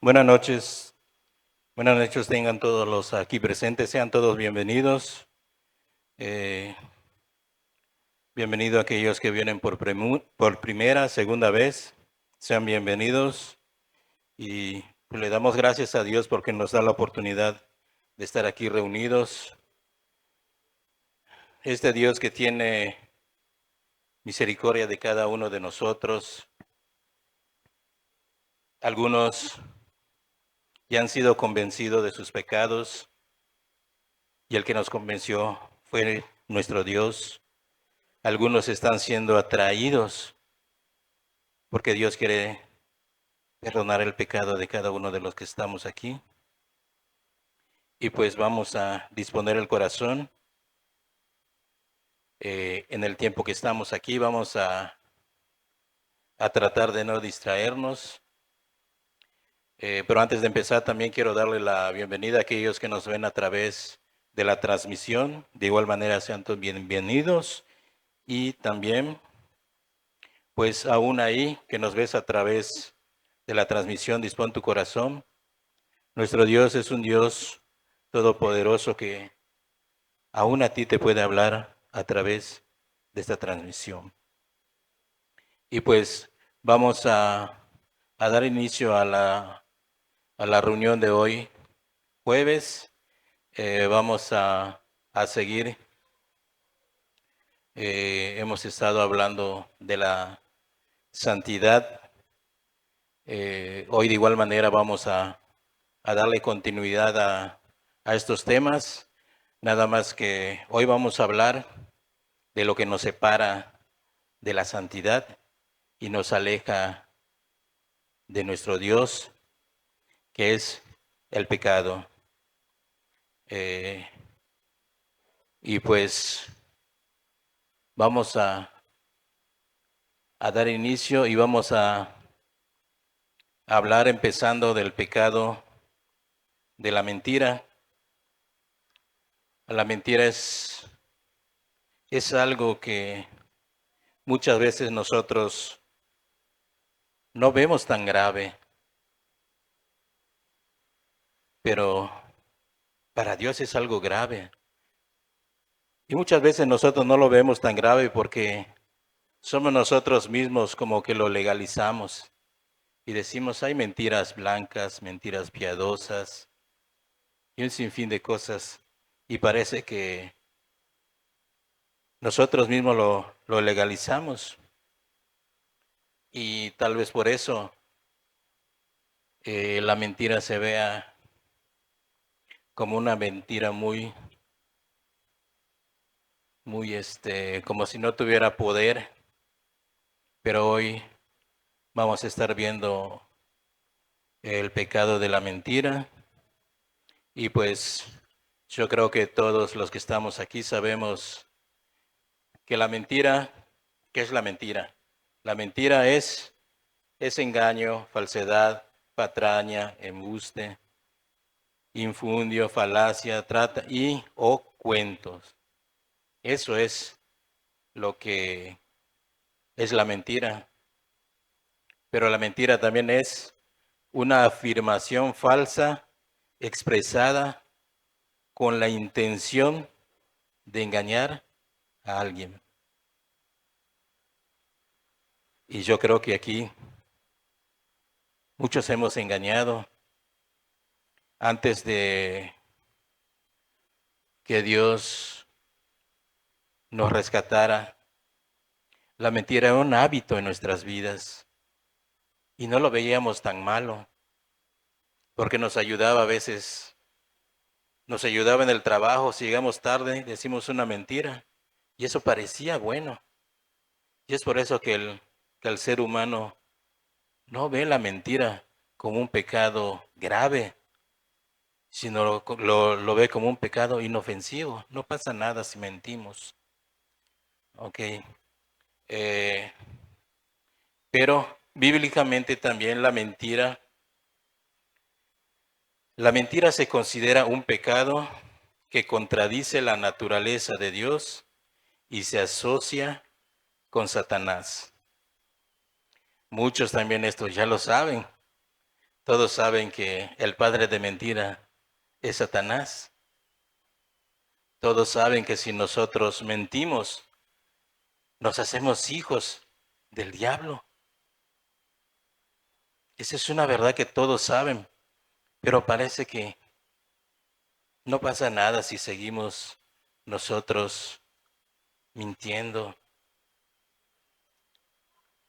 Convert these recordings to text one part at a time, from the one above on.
Buenas noches. Buenas noches tengan todos los aquí presentes, sean todos bienvenidos. Eh, Bienvenido a aquellos que vienen por primera, segunda vez, sean bienvenidos y pues, le damos gracias a Dios porque nos da la oportunidad de estar aquí reunidos. Este Dios que tiene misericordia de cada uno de nosotros. Algunos ya han sido convencidos de sus pecados y el que nos convenció fue nuestro Dios. Algunos están siendo atraídos porque Dios quiere perdonar el pecado de cada uno de los que estamos aquí. Y pues vamos a disponer el corazón. En el tiempo que estamos aquí vamos a tratar de no distraernos. Pero antes de empezar también quiero darle la bienvenida a aquellos que nos ven a través de la transmisión. De igual manera sean todos bienvenidos. Y también pues aún ahí que nos ves a través de la transmisión, dispón tu corazón. Nuestro Dios es un Dios todopoderoso que aún a ti te puede hablar a través de esta transmisión. Y pues vamos a dar inicio a la reunión de hoy, jueves. Vamos a seguir. Hemos estado hablando de la santidad. Hoy de igual manera vamos a darle continuidad a estos temas. Nada más que hoy vamos a hablar de lo que nos separa de la santidad y nos aleja de nuestro Dios, que es el pecado. Y pues vamos a dar inicio y vamos a hablar empezando del pecado de la mentira. La mentira es algo que muchas veces nosotros no vemos tan grave, pero para Dios es algo grave. Y muchas veces nosotros no lo vemos tan grave porque somos nosotros mismos como que lo legalizamos y decimos hay mentiras blancas, mentiras piadosas y un sinfín de cosas. Y parece que nosotros mismos lo legalizamos y tal vez por eso la mentira se vea como una mentira como si no tuviera poder. Pero hoy vamos a estar viendo el pecado de la mentira y pues yo creo que todos los que estamos aquí sabemos que la mentira, ¿qué es la mentira? La mentira es engaño, falsedad, patraña, embuste, infundio, falacia, trata y o cuentos. Eso es lo que es la mentira. Pero la mentira también es una afirmación falsa expresada con la intención de engañar a alguien. Y yo creo que aquí muchos hemos engañado antes de que Dios nos rescatara. La mentira era un hábito en nuestras vidas y no lo veíamos tan malo porque nos ayudaba a veces, nos ayudaba en el trabajo. Si llegamos tarde, decimos una mentira y eso parecía bueno. Y es por eso que el ser humano no ve la mentira como un pecado grave, sino lo ve como un pecado inofensivo. No pasa nada si mentimos. Ok. Eh, pero bíblicamente también la mentira se considera un pecado que contradice la naturaleza de Dios y se asocia con Satanás. Muchos también esto ya lo saben, Todos saben que el padre de mentira es Satanás. Todos saben que si nosotros mentimos, nos hacemos hijos del diablo. Esa es una verdad que todos saben, pero parece que no pasa nada si seguimos nosotros mintiendo,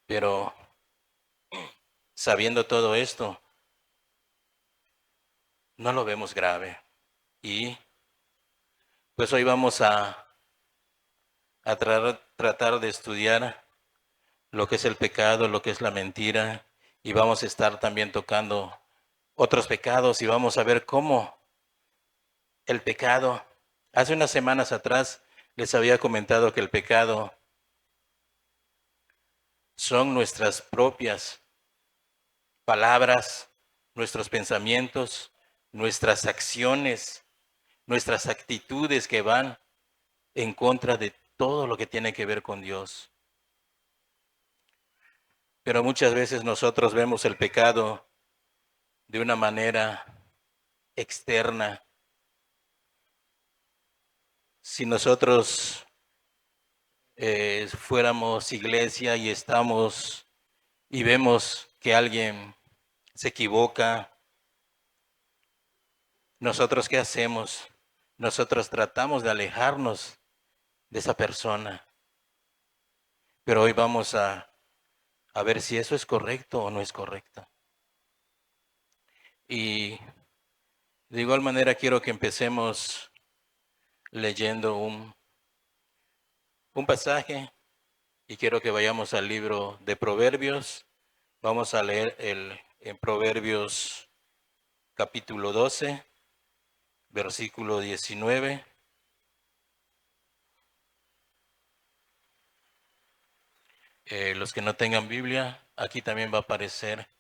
pero sabiendo todo esto, no lo vemos grave. Y pues hoy vamos a tratar de estudiar lo que es el pecado, lo que es la mentira, y vamos a estar también tocando otros pecados y vamos a ver cómo el pecado, hace unas semanas atrás les había comentado que el pecado son nuestras propias palabras, nuestros pensamientos, nuestras acciones, nuestras actitudes que van en contra de todo lo que tiene que ver con Dios. Pero muchas veces nosotros vemos el pecado de una manera externa. Si nosotros fuéramos iglesia y estamos y vemos que alguien se equivoca, ¿nosotros qué hacemos? Nosotros tratamos de alejarnos de esa persona. Pero hoy vamos a ver si eso es correcto o no es correcto. Y de igual manera quiero que empecemos leyendo un pasaje y quiero que vayamos al libro de Proverbios. Vamos a leer en Proverbios capítulo 12, versículo 19. Los que no tengan Biblia, aquí también va a aparecer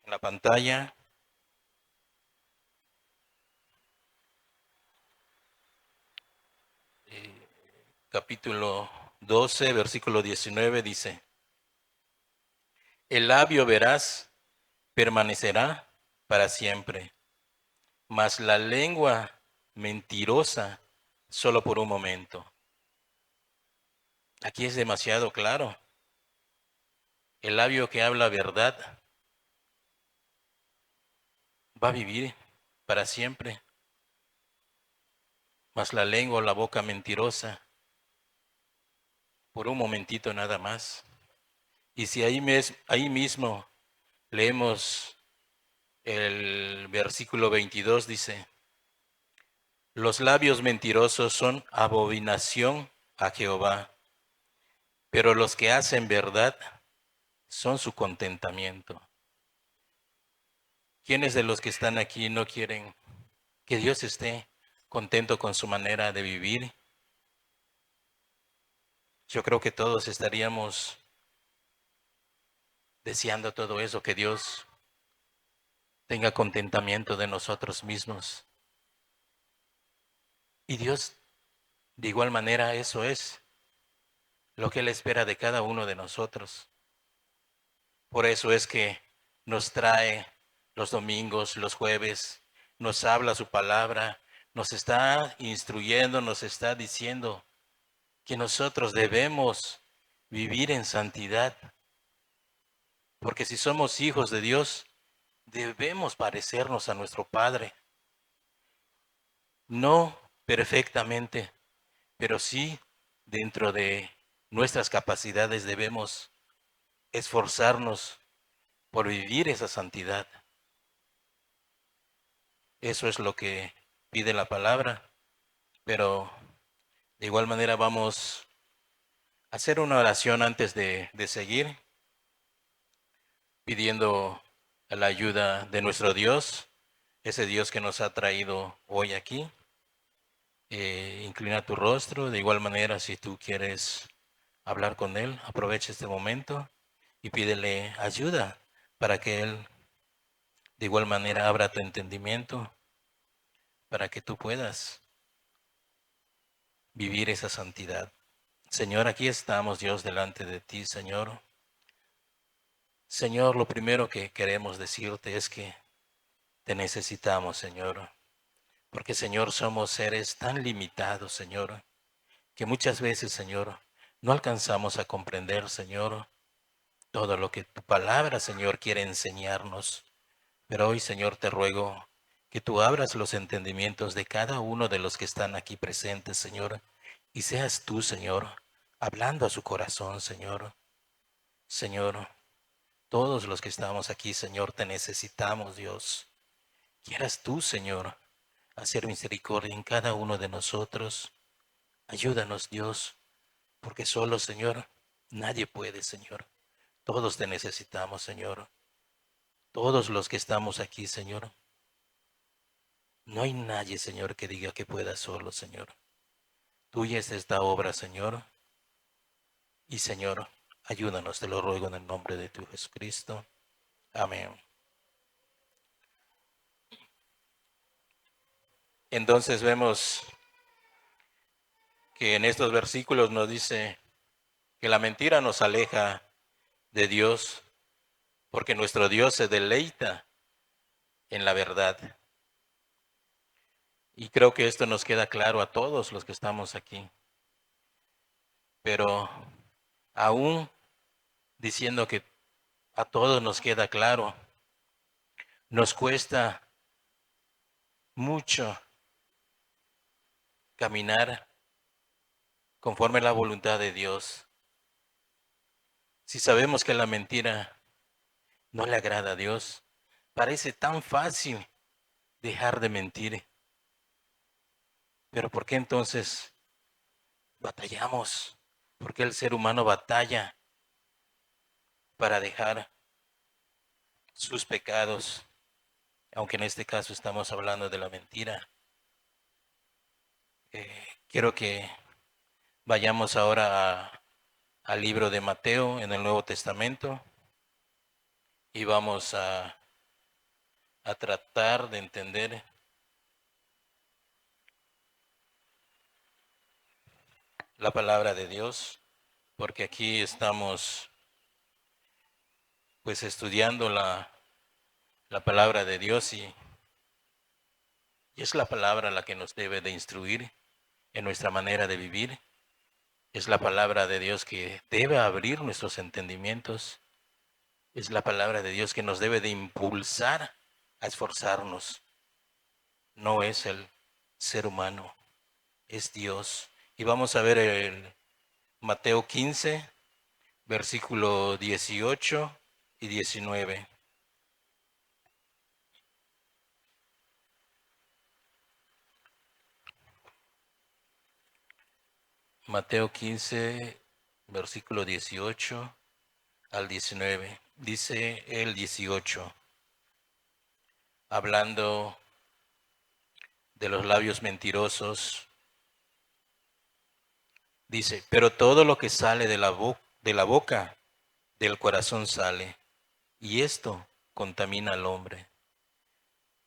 en la pantalla. Capítulo 12, versículo 19 dice, el labio veraz permanecerá para siempre, mas la lengua mentirosa solo por un momento. Aquí es demasiado claro. El labio que habla verdad va a vivir para siempre, mas la lengua o la boca mentirosa por un momentito nada más. Y si ahí mismo leemos el versículo 22, dice, los labios mentirosos son abominación a Jehová, pero los que hacen verdad son su contentamiento. ¿Quiénes de los que están aquí no quieren que Dios esté contento con su manera de vivir? Yo creo que todos estaríamos deseando todo eso, que Dios tenga contentamiento de nosotros mismos. Y Dios, de igual manera, eso es lo que Él espera de cada uno de nosotros. Por eso es que nos trae los domingos, los jueves, nos habla su palabra, nos está instruyendo, nos está diciendo que nosotros debemos vivir en santidad. Porque si somos hijos de Dios, debemos parecernos a nuestro Padre. No perfectamente, pero sí dentro de nuestras capacidades debemos esforzarnos por vivir esa santidad. Eso es lo que pide la palabra, pero de igual manera vamos a hacer una oración antes de seguir, pidiendo la ayuda de nuestro Dios, ese Dios que nos ha traído hoy aquí. Inclina tu rostro, de igual manera si tú quieres hablar con Él, aprovecha este momento y pídele ayuda para que Él de igual manera abra tu entendimiento, para que tú puedas vivir esa santidad. Señor, aquí estamos, Dios, delante de ti, Señor. Señor, lo primero que queremos decirte es que Te necesitamos, Señor, porque, Señor, somos seres tan limitados, Señor, que muchas veces, Señor, no alcanzamos a comprender, Señor, todo lo que tu palabra, Señor, quiere enseñarnos. Pero hoy, Señor, te ruego que tú abras los entendimientos de cada uno de los que están aquí presentes, Señor, y seas tú, Señor, hablando a su corazón, Señor. Señor, todos los que estamos aquí, Señor, te necesitamos, Dios. Quieras tú, Señor, hacer misericordia en cada uno de nosotros. Ayúdanos, Dios, porque solo, Señor, nadie puede, Señor. Todos te necesitamos, Señor. Todos los que estamos aquí, Señor. No hay nadie, Señor, que diga que pueda solo, Señor. Tuya es esta obra, Señor. Y, Señor, ayúdanos, te lo ruego en el nombre de tu Jesucristo. Amén. Entonces vemos que en estos versículos nos dice que la mentira nos aleja de Dios, porque nuestro Dios se deleita en la verdad. Y creo que esto nos queda claro a todos los que estamos aquí. Pero aún diciendo que a todos nos queda claro, nos cuesta mucho caminar conforme a la voluntad de Dios. Si sabemos que la mentira no le agrada a Dios, parece tan fácil dejar de mentir. Pero ¿por qué entonces batallamos? ¿Por qué el ser humano batalla para dejar sus pecados? Aunque en este caso estamos hablando de la mentira. Quiero que vayamos ahora al libro de Mateo en el Nuevo Testamento y vamos a tratar de entender la palabra de Dios, porque aquí estamos pues estudiando la palabra de Dios y es la palabra la que nos debe de instruir en nuestra manera de vivir. Es la palabra de Dios que debe abrir nuestros entendimientos. Es la palabra de Dios que nos debe de impulsar a esforzarnos. No es el ser humano, es Dios. Y vamos a ver el Mateo 15, versículo 18 y 19. Mateo 15, versículo 18 al 19. Dice el 18, hablando de los labios mentirosos, dice, pero todo lo que sale de la boca, del corazón sale, y esto contamina al hombre.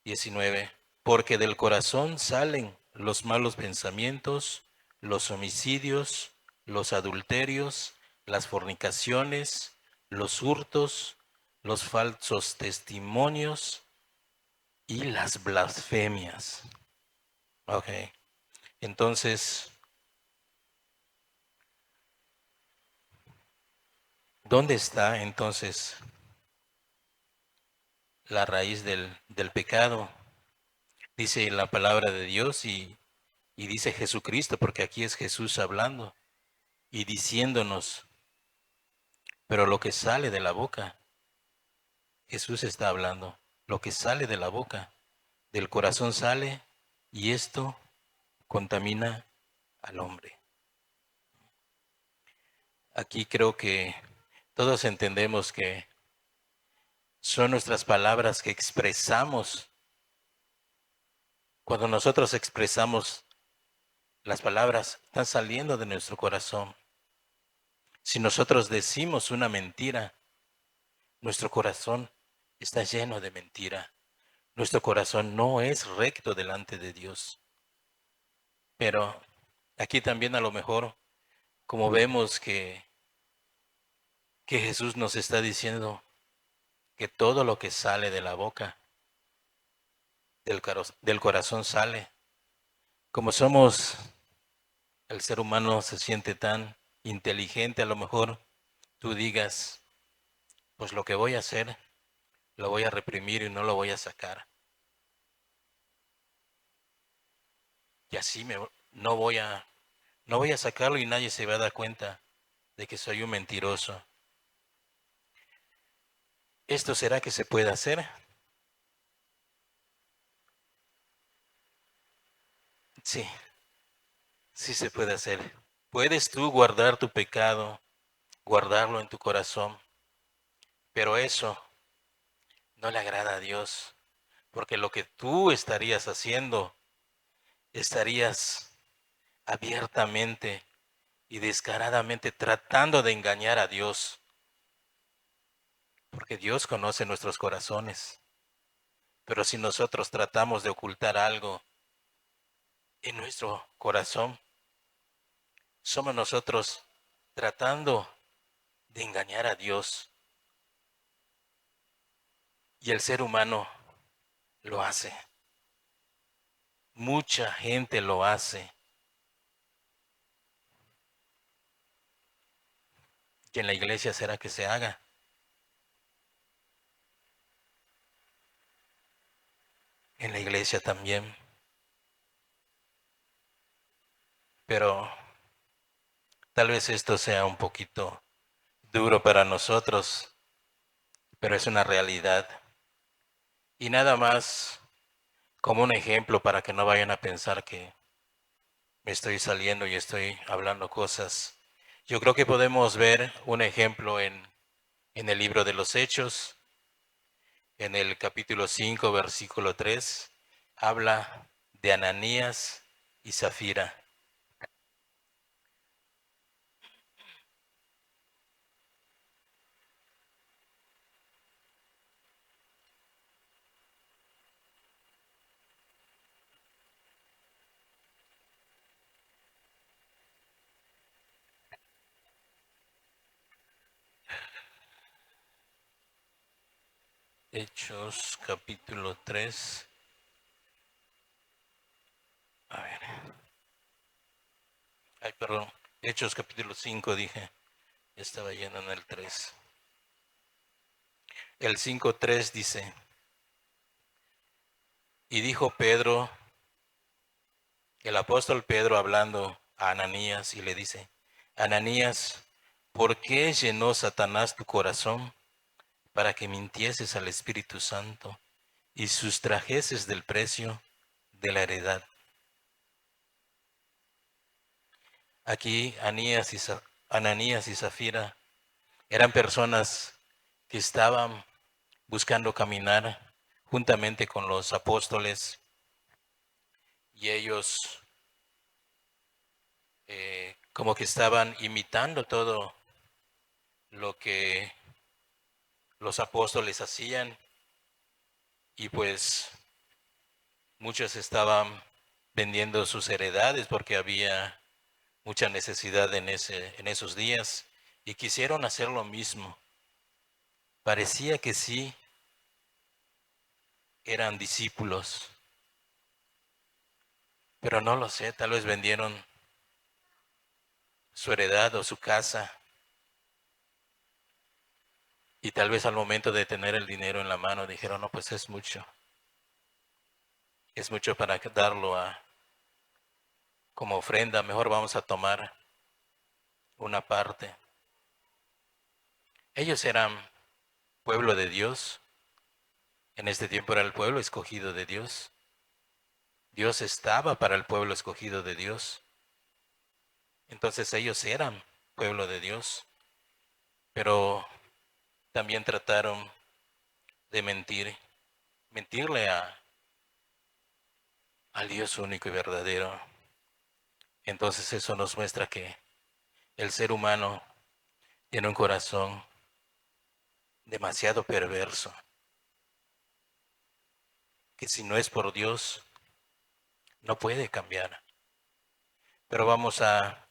19, porque del corazón salen los malos pensamientos, los homicidios, los adulterios, las fornicaciones, los hurtos, los falsos testimonios y las blasfemias. Ok, entonces, ¿dónde está entonces la raíz del pecado? Dice la palabra de Dios y dice Jesucristo, porque aquí es Jesús hablando y diciéndonos, pero lo que sale de la boca, Jesús está hablando, lo que sale de la boca, del corazón sale y esto contamina al hombre. Aquí creo que todos entendemos que son nuestras palabras que expresamos. Cuando nosotros expresamos las palabras, están saliendo de nuestro corazón. Si nosotros decimos una mentira, nuestro corazón está lleno de mentira. Nuestro corazón no es recto delante de Dios. Pero aquí también a lo mejor, como vemos que Jesús nos está diciendo que todo lo que sale de la boca del corazón sale. Como somos, el ser humano se siente tan inteligente, a lo mejor tú digas, pues lo que voy a hacer, lo voy a reprimir y no lo voy a sacar. Y así no voy a sacarlo y nadie se va a dar cuenta de que soy un mentiroso. ¿Esto será que se puede hacer? Sí, sí se puede hacer. Puedes tú guardar tu pecado, guardarlo en tu corazón, pero eso no le agrada a Dios, porque lo que tú estarías haciendo, estarías abiertamente y descaradamente tratando de engañar a Dios, porque Dios conoce nuestros corazones. Pero si nosotros tratamos de ocultar algo en nuestro corazón, somos nosotros tratando de engañar a Dios. Y el ser humano lo hace. Mucha gente lo hace. ¿Y en la iglesia será que se haga? En la iglesia también. Pero tal vez esto sea un poquito duro para nosotros, pero es una realidad. Y nada más como un ejemplo para que no vayan a pensar que me estoy saliendo y estoy hablando cosas. Yo creo que podemos ver un ejemplo en el libro de los Hechos, en el capítulo 5, versículo 3, habla de Ananías y Zafira. Hechos capítulo 3. A ver. Ay, perdón. Hechos capítulo 5 dije. Estaba yendo en el 3. El 5:3 dice, y dijo Pedro, el apóstol Pedro hablando a Ananías y le dice, Ananías, ¿por qué llenó Satanás tu corazón para que mintieses al Espíritu Santo y sustrajeses del precio de la heredad? Aquí Ananías y Zafira eran personas que estaban buscando caminar juntamente con los apóstoles y ellos como que estaban imitando todo lo que los apóstoles hacían y pues muchos estaban vendiendo sus heredades porque había mucha necesidad en esos días y quisieron hacer lo mismo. Parecía que sí eran discípulos, pero no lo sé, tal vez vendieron su heredad o su casa y tal vez al momento de tener el dinero en la mano dijeron, no, pues es mucho para darlo como ofrenda, mejor vamos a tomar una parte. Ellos eran pueblo de Dios, en este tiempo era el pueblo escogido de Dios. Dios estaba para el pueblo escogido de Dios. Entonces ellos eran pueblo de Dios, pero también trataron de mentirle al Dios único y verdadero. Entonces eso nos muestra que el ser humano tiene un corazón demasiado perverso, que si no es por Dios, no puede cambiar. Pero vamos a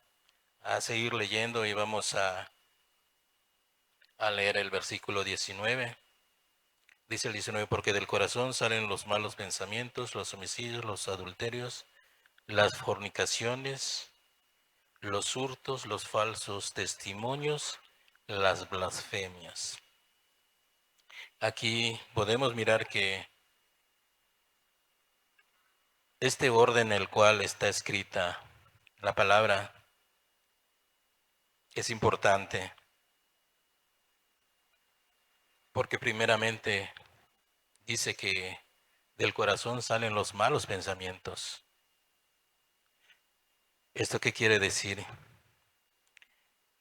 seguir leyendo y vamos a leer el versículo 19. Dice el 19, porque del corazón salen los malos pensamientos, los homicidios, los adulterios, las fornicaciones, los hurtos, los falsos testimonios, las blasfemias. Aquí podemos mirar que este orden en el cual está escrita la palabra es importante, porque primeramente dice que del corazón salen los malos pensamientos. ¿Esto qué quiere decir?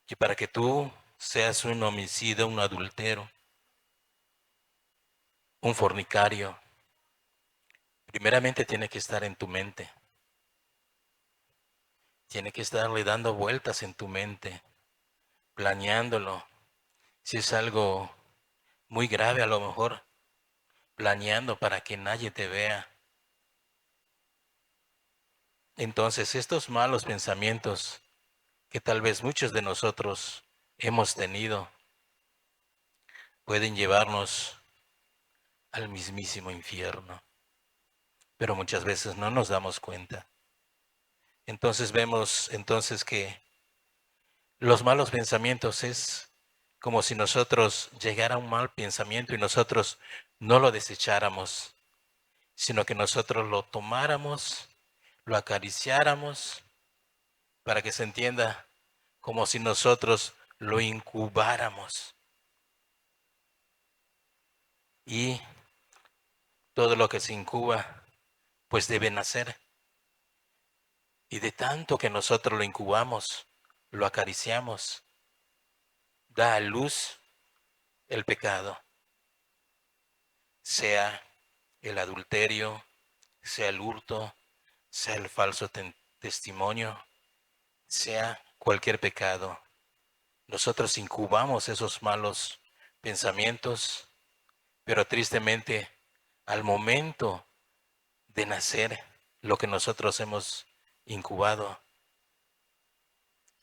Que para que tú seas un homicida, un adultero, un fornicario, primeramente tiene que estar en tu mente. Tiene que estarle dando vueltas en tu mente, planeándolo. Si es algo muy grave, a lo mejor planeando para que nadie te vea. Entonces, estos malos pensamientos que tal vez muchos de nosotros hemos tenido pueden llevarnos al mismísimo infierno, pero muchas veces no nos damos cuenta. Entonces vemos que los malos pensamientos es como si nosotros llegara un mal pensamiento y nosotros no lo desecháramos, sino que nosotros lo tomáramos, lo acariciáramos, para que se entienda, como si nosotros lo incubáramos. Y todo lo que se incuba, pues debe nacer. Y de tanto que nosotros lo incubamos, lo acariciamos, da a luz el pecado, sea el adulterio, sea el hurto, sea el falso testimonio, sea cualquier pecado. Nosotros incubamos esos malos pensamientos, pero tristemente al momento de nacer, lo que nosotros hemos incubado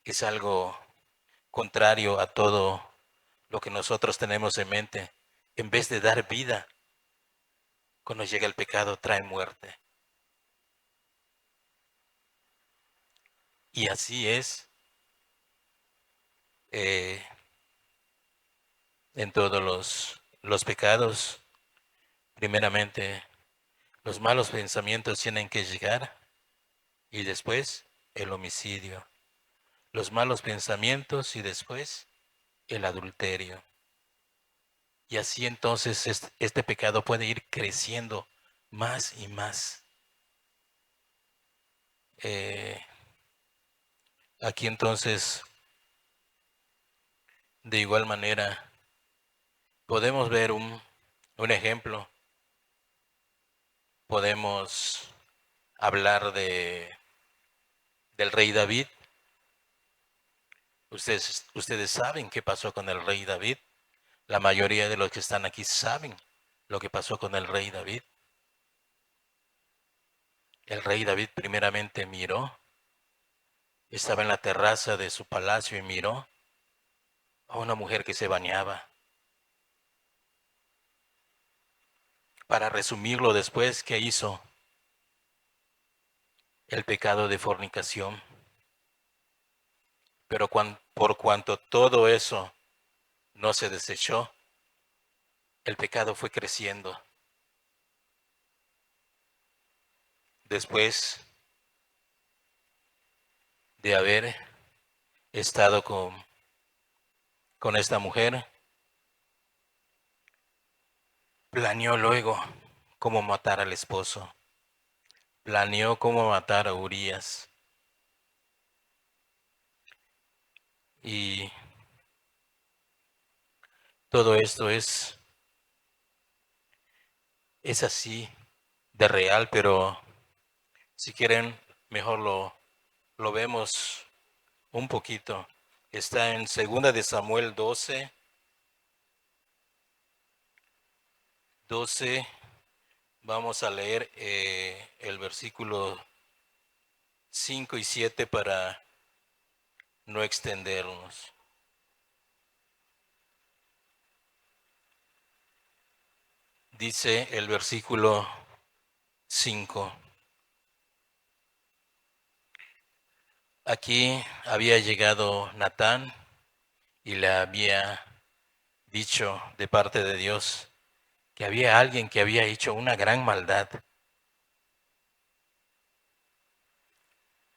es algo contrario a todo lo que nosotros tenemos en mente. En vez de dar vida, cuando llega el pecado trae muerte. Y así es eh, en todos los pecados. Primeramente, los malos pensamientos tienen que llegar y después el homicidio. Los malos pensamientos y después el adulterio. Y así entonces este pecado puede ir creciendo más y más. Eh, Aquí entonces, de igual manera, podemos ver un ejemplo. Podemos hablar del rey David. Ustedes saben qué pasó con el rey David. La mayoría de los que están aquí saben lo que pasó con el rey David. El rey David primeramente miró, estaba en la terraza de su palacio y miró a una mujer que se bañaba. Para resumirlo después, ¿qué hizo? El pecado de fornicación. Pero por cuanto todo eso no se desechó, el pecado fue creciendo. Después de haber estado con esta mujer, planeó luego cómo matar al esposo. Planeó cómo matar a Urías. Y todo esto es así de real, pero si quieren, mejor lo vemos un poquito. Está en 2 de Samuel 12. Vamos a leer el versículo 5 y 7 para no extendernos. dice el versículo 5. Aquí había llegado Natán y le había dicho de parte de Dios que había alguien que había hecho una gran maldad.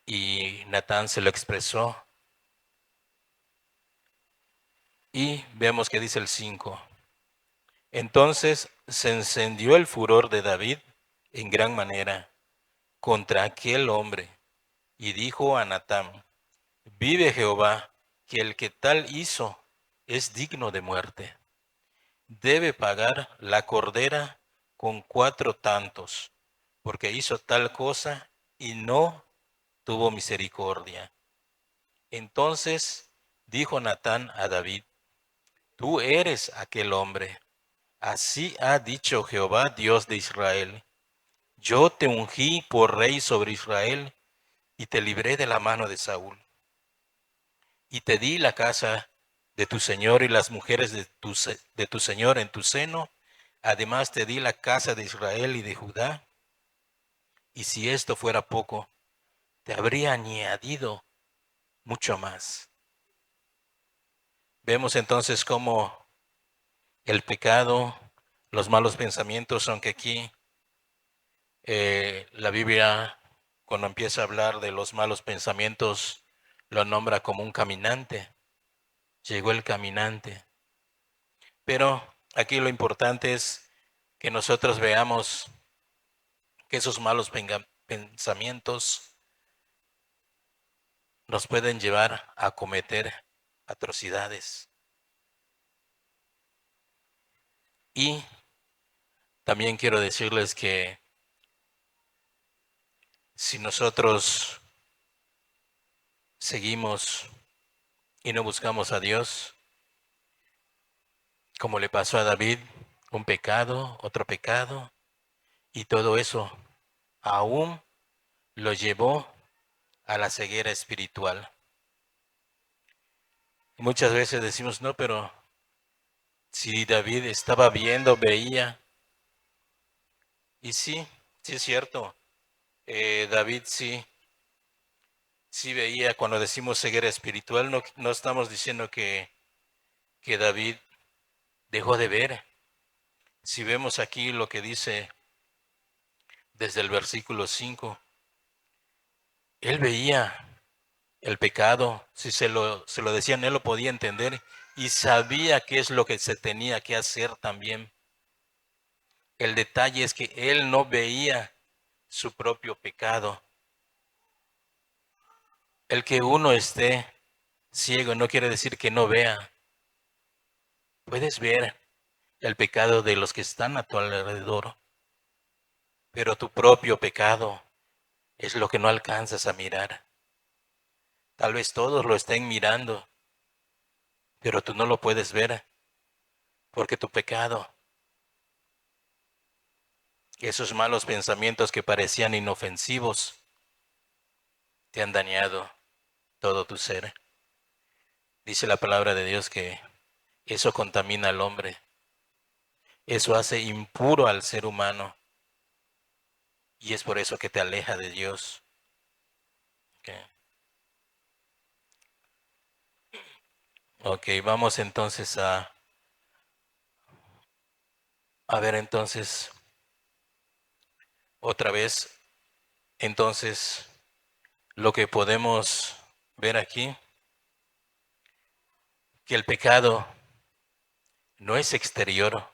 Y Natán se lo expresó. Y vemos que dice el 5. Entonces se encendió el furor de David en gran manera contra aquel hombre, y dijo a Natán: vive Jehová, que el que tal hizo es digno de muerte. Debe pagar la cordera con 4 tantos, porque hizo tal cosa y no tuvo misericordia. Entonces dijo Natán a David: tú eres aquel hombre. Así ha dicho Jehová, Dios de Israel: yo te ungí por rey sobre Israel y te libré de la mano de Saúl. Y te di la casa de tu señor y las mujeres de tu señor en tu seno. Además te di la casa de Israel y de Judá. Y si esto fuera poco, te habría añadido mucho más. Vemos entonces cómo el pecado, los malos pensamientos, aunque aquí la Biblia, cuando empieza a hablar de los malos pensamientos, lo nombra como un caminante. Llegó el caminante. Pero aquí lo importante es que nosotros veamos que esos malos pensamientos nos pueden llevar a cometer atrocidades. Y también quiero decirles que si nosotros seguimos y no buscamos a Dios, como le pasó a David, un pecado, otro pecado, y todo eso aún lo llevó a la ceguera espiritual. Y muchas veces decimos, no, pero si David estaba viendo, veía, y sí, sí es cierto, David sí veía. Cuando decimos ceguera espiritual, no estamos diciendo que David dejó de ver. Si vemos aquí lo que dice desde el versículo 5, él veía el pecado, si se lo decían, él lo podía entender y sabía qué es lo que se tenía que hacer también. El detalle es que él no veía su propio pecado. El que uno esté ciego no quiere decir que no vea. Puedes ver el pecado de los que están a tu alrededor, pero tu propio pecado es lo que no alcanzas a mirar. Tal vez todos lo estén mirando, pero tú no lo puedes ver porque tu pecado, esos malos pensamientos que parecían inofensivos, te han dañado todo tu ser. Dice la palabra de Dios que eso contamina al hombre, eso hace impuro al ser humano y es por eso que te aleja de Dios. Okay. Ok, vamos entonces a ver entonces otra vez, entonces lo que podemos ver aquí, que el pecado no es exterior.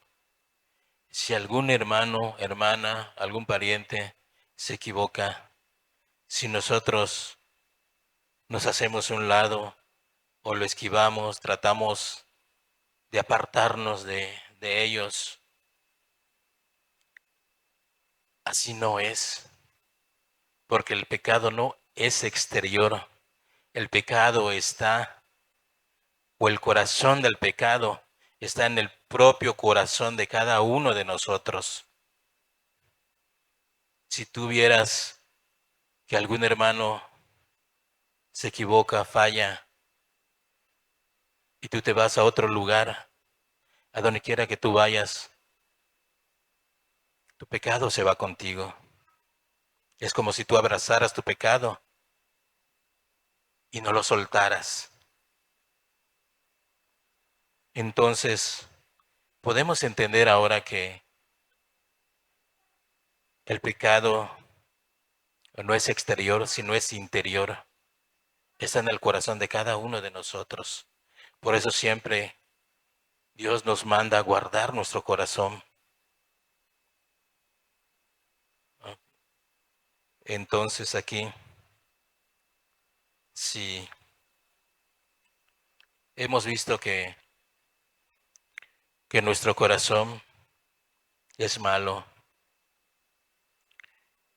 Si algún hermano, hermana, algún pariente se equivoca, si nosotros nos hacemos un lado o lo esquivamos, tratamos de apartarnos de ellos, así no es, porque el pecado no es exterior. El pecado está, o el corazón del pecado está en el propio corazón de cada uno de nosotros. Si tú vieras que algún hermano se equivoca, falla, y tú te vas a otro lugar, a donde quiera que tú vayas, tu pecado se va contigo. Es como si tú abrazaras tu pecado y no lo soltaras. Entonces, podemos entender ahora que el pecado no es exterior, sino es interior. Está en el corazón de cada uno de nosotros. Por eso siempre Dios nos manda a guardar nuestro corazón. Entonces aquí, si hemos visto que nuestro corazón es malo,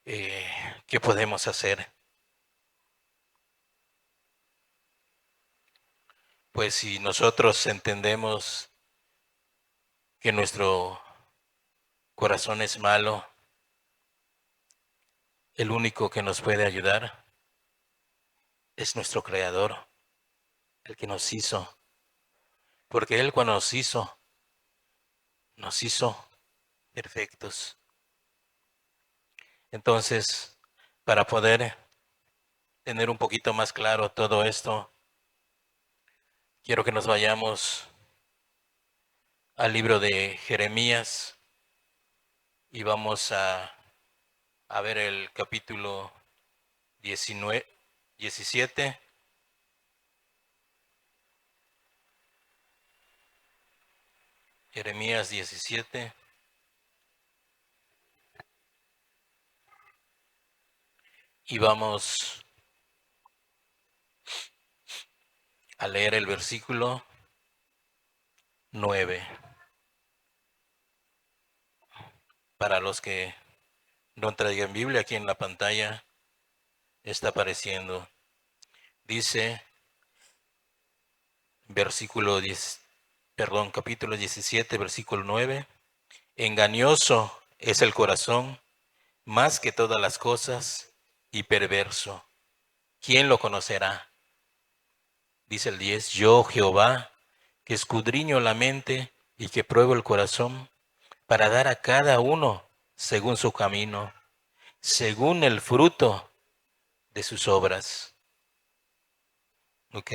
¿qué podemos hacer? Pues si nosotros entendemos que nuestro corazón es malo, el único que nos puede ayudar es nuestro Creador, el que nos hizo. Porque Él cuando nos hizo perfectos. Entonces, para poder tener un poquito más claro todo esto, quiero que nos vayamos al libro de Jeremías y vamos a ver el capítulo 19, 17. Jeremías 17. Y vamos a leer el versículo 9. Para los que no traigan Biblia, aquí en la pantalla está apareciendo. Dice, capítulo 17, versículo 9. Engañoso es el corazón más que todas las cosas y perverso. ¿Quién lo conocerá? Dice el 10, yo Jehová, que escudriño la mente y que pruebo el corazón, para dar a cada uno según su camino, según el fruto de sus obras. Ok.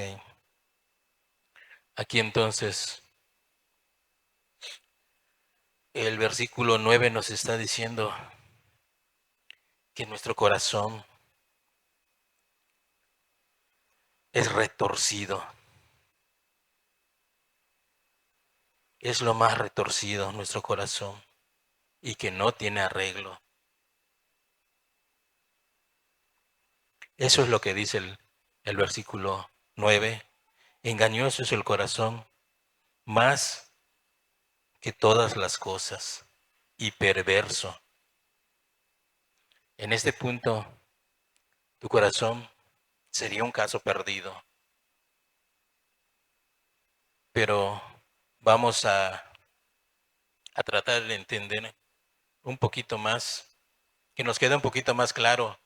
Aquí entonces el versículo 9 nos está diciendo que nuestro corazón es retorcido. Es lo más retorcido nuestro corazón y que no tiene arreglo. Eso es lo que dice el versículo 9. Engañoso es el corazón más que todas las cosas y perverso. En este punto, tu corazón sería un caso perdido. Pero vamos a tratar de entender un poquito más, que nos quede un poquito más claro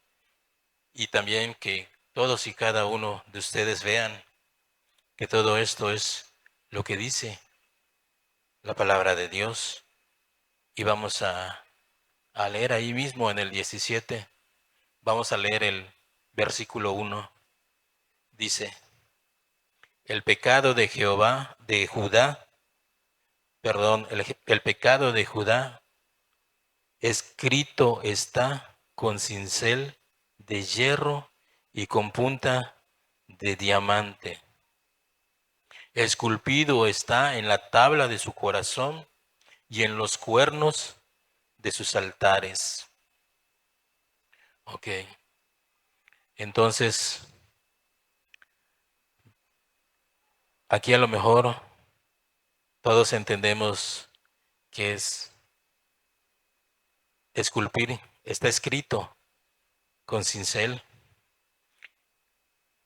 y también que todos y cada uno de ustedes vean que todo esto es lo que dice la palabra de Dios. Y vamos a leer ahí mismo en el 17, vamos a leer el versículo 1. Dice, el pecado de Jehová, de Judá, perdón, el pecado de Judá escrito está con cincel de hierro y con punta de diamante. Esculpido está en la tabla de su corazón y en los cuernos de sus altares. Ok. Entonces, aquí a lo mejor todos entendemos que es esculpir. Está escrito con cincel.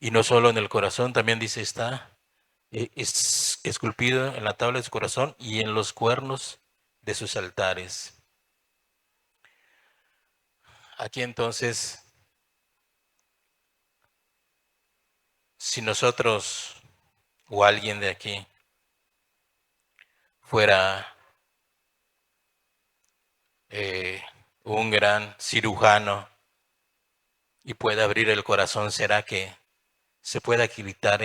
Y no solo en el corazón, también dice está es esculpido en la tabla de su corazón y en los cuernos de sus altares. Aquí entonces, si nosotros o alguien de aquí fuera un gran cirujano y pueda abrir el corazón, ¿será que se pueda quitar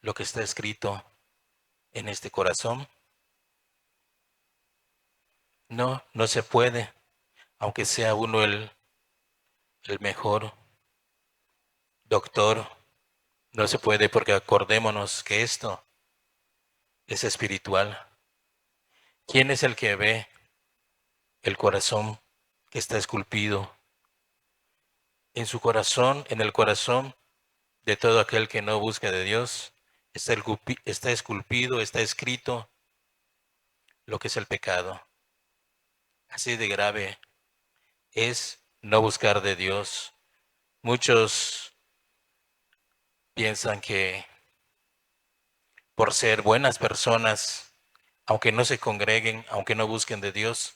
lo que está escrito en este corazón? No, no se puede, aunque sea uno el mejor doctor, no se puede porque acordémonos que esto es espiritual. ¿Quién es el que ve el corazón que está esculpido? En su corazón, en el corazón de todo aquel que no busca de Dios, está esculpido, está escrito lo que es el pecado. Así de grave es no buscar de Dios. Muchos piensan que por ser buenas personas, aunque no se congreguen, aunque no busquen de Dios,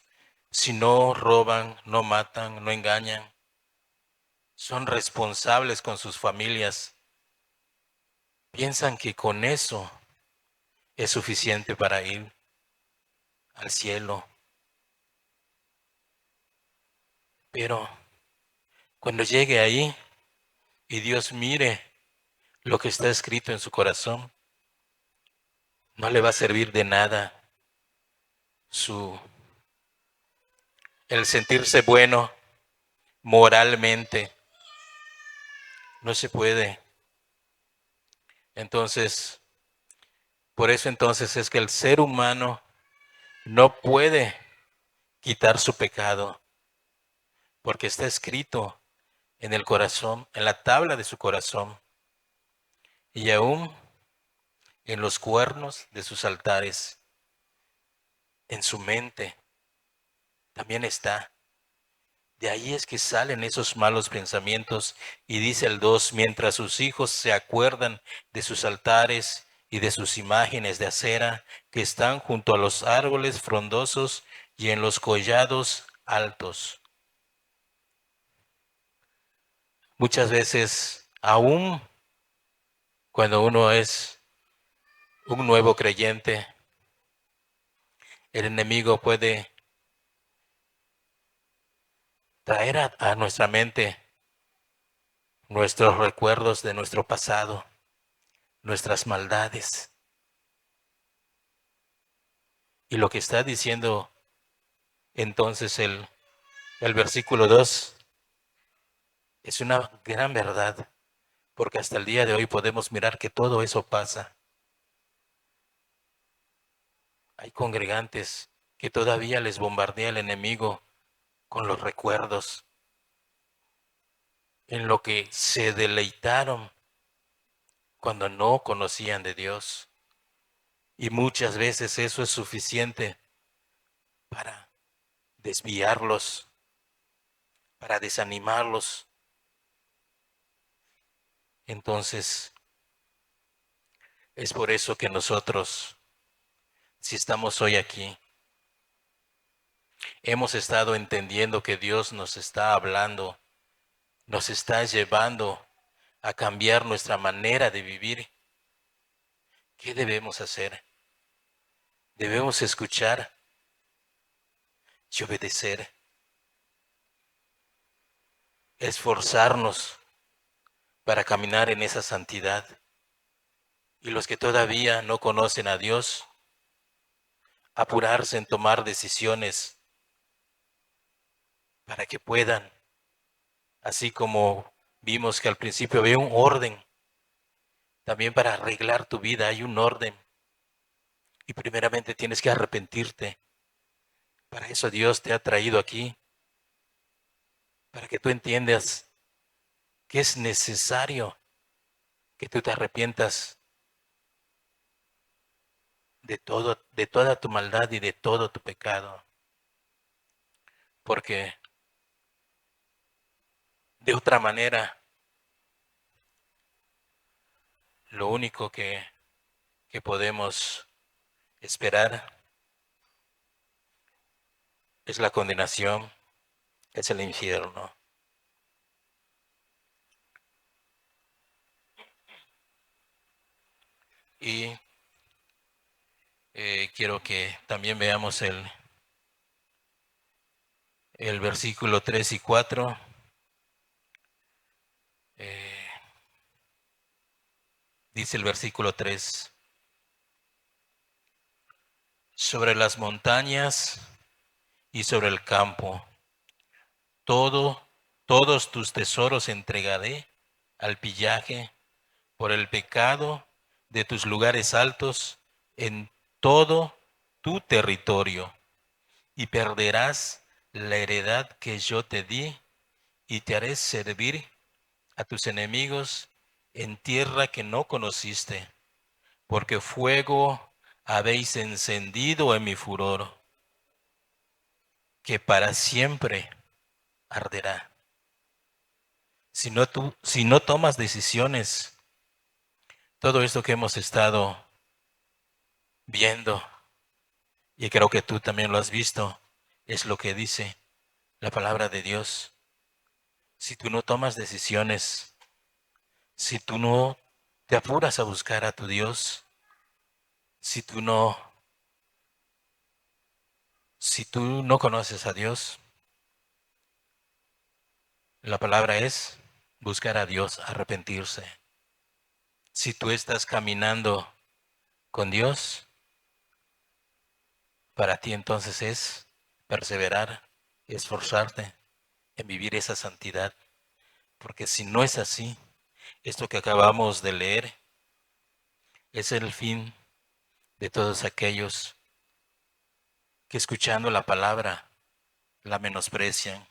si no roban, no matan, no engañan, son responsables con sus familias, piensan que con eso es suficiente para ir al cielo. Pero cuando llegue ahí y Dios mire lo que está escrito en su corazón, no le va a servir de nada su el sentirse bueno moralmente. No se puede. Entonces, por eso entonces es que el ser humano no puede quitar su pecado, porque está escrito en el corazón, en la tabla de su corazón, y aún en los cuernos de sus altares, en su mente, también está. De ahí es que salen esos malos pensamientos y dice el 2: mientras sus hijos se acuerdan de sus altares y de sus imágenes de acera que están junto a los árboles frondosos y en los collados altos. Muchas veces, aún cuando uno es un nuevo creyente, el enemigo puede traer a nuestra mente nuestros recuerdos de nuestro pasado, nuestras maldades. Y lo que está diciendo entonces el versículo 2 es una gran verdad, porque hasta el día de hoy podemos mirar que todo eso pasa. Hay congregantes que todavía les bombardea el enemigo con los recuerdos, en lo que se deleitaron cuando no conocían de Dios. Y muchas veces eso es suficiente para desviarlos, para desanimarlos. Entonces, es por eso que nosotros, si estamos hoy aquí, hemos estado entendiendo que Dios nos está hablando, nos está llevando a cambiar nuestra manera de vivir. ¿Qué debemos hacer? Debemos escuchar y obedecer, esforzarnos para caminar en esa santidad. Y los que todavía no conocen a Dios, apurarse en tomar decisiones para que puedan, así como vimos que al principio había un orden, también para arreglar tu vida hay un orden. Y primeramente tienes que arrepentirte. Para eso Dios te ha traído aquí, para que tú entiendas que es necesario que tú te arrepientas de todo, de toda tu maldad y de todo tu pecado. Porque de otra manera, lo único que podemos esperar es la condenación, es el infierno. Y quiero que también veamos el versículo 3 y 4. Dice el versículo 3: sobre las montañas y sobre el campo, todos tus tesoros entregaré al pillaje por el pecado de tus lugares altos en todo tu territorio, y perderás la heredad que yo te di, y te haré servir a tus enemigos en tierra que no conociste, porque fuego habéis encendido en mi furor, que para siempre arderá. Si no tomas decisiones, todo esto que hemos estado viendo, y creo que tú también lo has visto, es lo que dice la palabra de Dios. Si tú no tomas decisiones, si tú no te apuras a buscar a tu Dios, si tú no, si tú no conoces a Dios, la palabra es buscar a Dios, arrepentirse. Si tú estás caminando con Dios, para ti entonces es perseverar, esforzarte en vivir esa santidad. Porque si no es así, esto que acabamos de leer es el fin de todos aquellos que escuchando la palabra la menosprecian.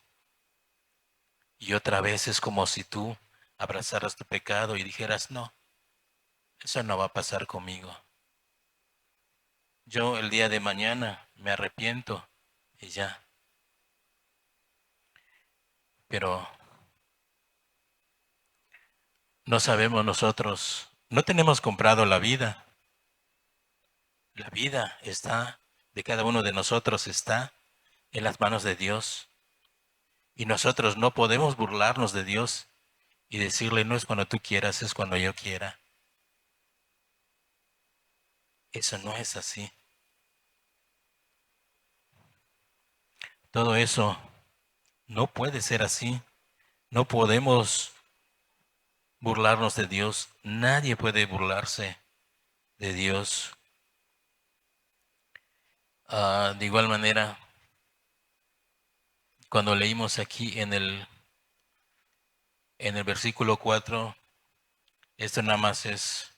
Y otra vez es como si tú abrazaras tu pecado y dijeras, no, eso no va a pasar conmigo. Yo el día de mañana me arrepiento y ya. Pero no sabemos nosotros, no tenemos comprado la vida. La vida está, de cada uno de nosotros está en las manos de Dios. Y nosotros no podemos burlarnos de Dios y decirle, no es cuando tú quieras, es cuando yo quiera. Eso no es así. Todo eso no puede ser así. No podemos burlarnos de Dios. Nadie puede burlarse de Dios. De igual manera, cuando leímos aquí en el versículo 4, esto nada más es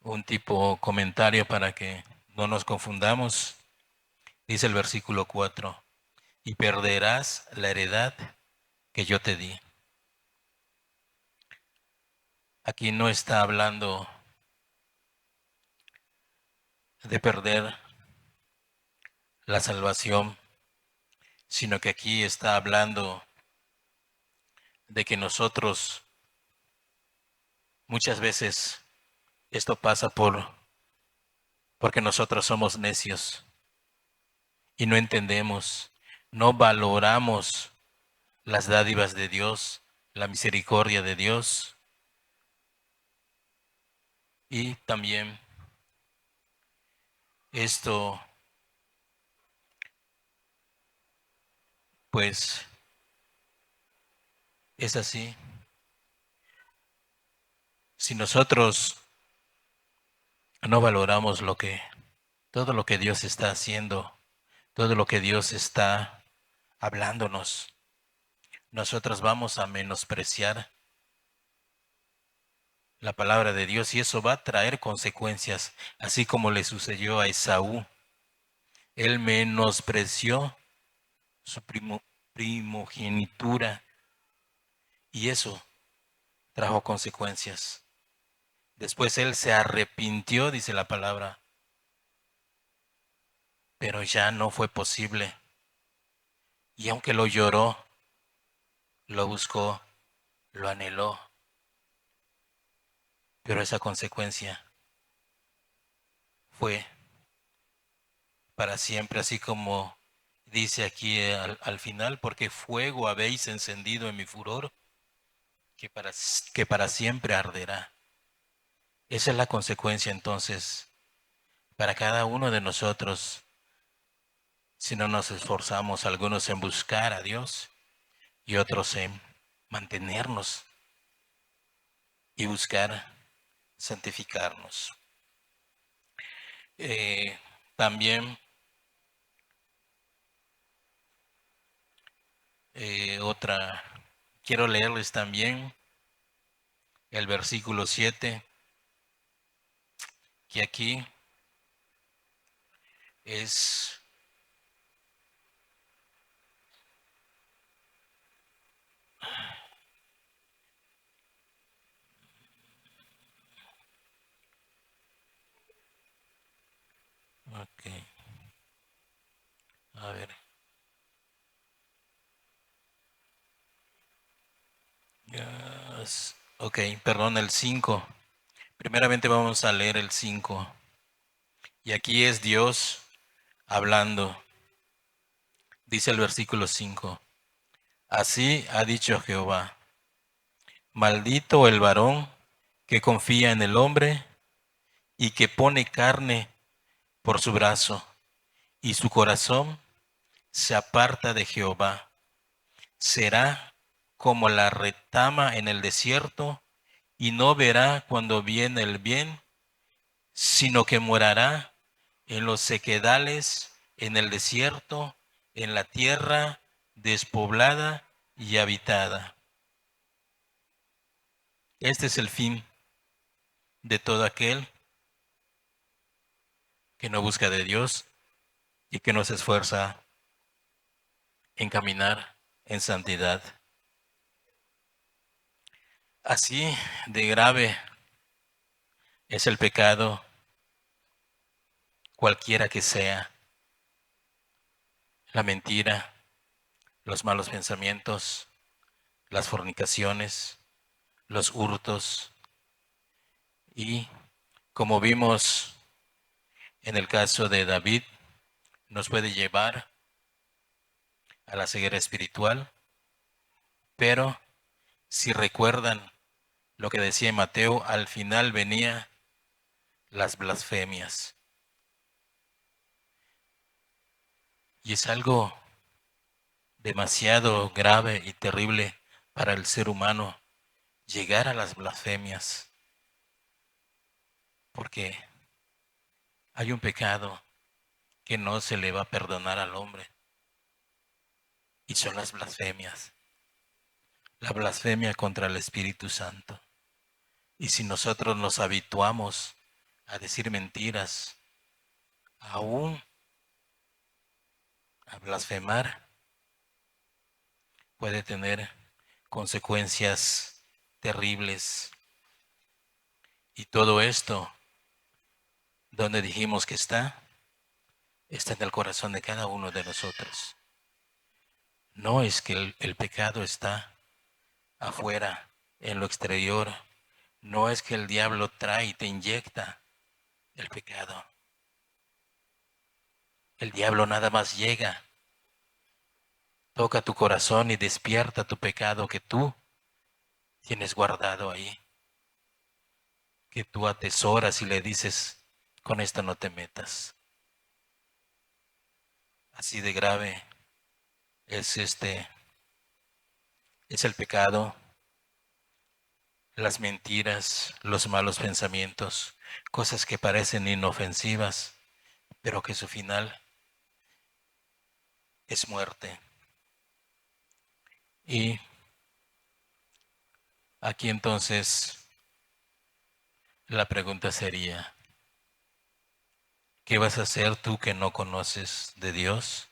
un tipo comentario para que no nos confundamos. Dice el versículo 4, y perderás la heredad que yo te di. Aquí no está hablando de perder la salvación, sino que aquí está hablando de que nosotros muchas veces esto pasa porque nosotros somos necios y no entendemos, no valoramos las dádivas de Dios, la misericordia de Dios, y también esto pues es así. Si nosotros no valoramos todo lo que Dios está haciendo, todo lo que Dios está hablándonos, nosotros vamos a menospreciar la palabra de Dios y eso va a traer consecuencias, así como le sucedió a Esaú. Él menospreció su primogenitura y eso trajo consecuencias. Después él se arrepintió, dice la palabra, pero ya no fue posible. Y aunque lo lloró, lo buscó, lo anheló, pero esa consecuencia fue para siempre, así como dice aquí al final, porque fuego habéis encendido en mi furor, que para siempre arderá. Esa es la consecuencia entonces para cada uno de nosotros si no nos esforzamos, algunos en buscar a Dios y otros en mantenernos y buscar santificarnos. También quiero leerles también el versículo 7, que aquí es ok, a ver. Ok, perdón, el 5. Primeramente vamos a leer el 5. Y aquí es Dios hablando. Dice el versículo 5. Así ha dicho Jehová: maldito el varón que confía en el hombre y que pone carne por su brazo, y su corazón se aparta de Jehová. Será como la retama en el desierto, y no verá cuando viene el bien, sino que morará en los sequedales, en el desierto, en la tierra despoblada y habitada. Este es el fin de todo aquel que no busca de Dios y que no se esfuerza en caminar en santidad. Así de grave es el pecado, cualquiera que sea: la mentira, los malos pensamientos, las fornicaciones, los hurtos, y como vimos en el caso de David, nos puede llevar a la ceguera espiritual. Pero si recuerdan lo que decía Mateo, al final venía las blasfemias. Y es algo demasiado grave y terrible para el ser humano llegar a las blasfemias, porque hay un pecado que no se le va a perdonar al hombre, y son las blasfemias. La blasfemia contra el Espíritu Santo. Y si nosotros nos habituamos a decir mentiras, aún a blasfemar, puede tener consecuencias terribles. Y todo esto, donde dijimos que está en el corazón de cada uno de nosotros. No es que el pecado está afuera, en lo exterior. No es que el diablo trae y te inyecta el pecado. El diablo nada más llega, toca tu corazón y despierta tu pecado que tú tienes guardado ahí, que tú atesoras y le dices: con esto no te metas. Así de grave es es el pecado, las mentiras, los malos pensamientos, cosas que parecen inofensivas, pero que su final es muerte. Y aquí entonces la pregunta sería: ¿qué vas a hacer tú que no conoces de Dios?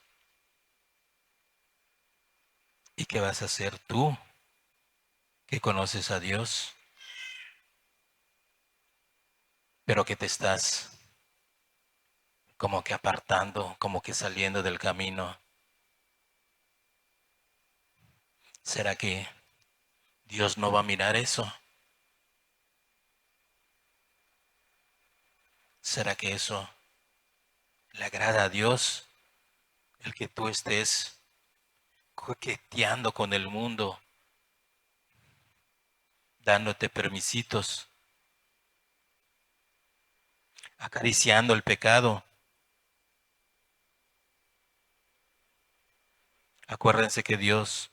¿Y qué vas a hacer tú que conoces a Dios, pero que te estás como que apartando, como que saliendo del camino? ¿Será que Dios no va a mirar eso? ¿Será que eso le agrada a Dios, el que tú estés coqueteando con el mundo, dándote permisitos, acariciando el pecado? Acuérdense que Dios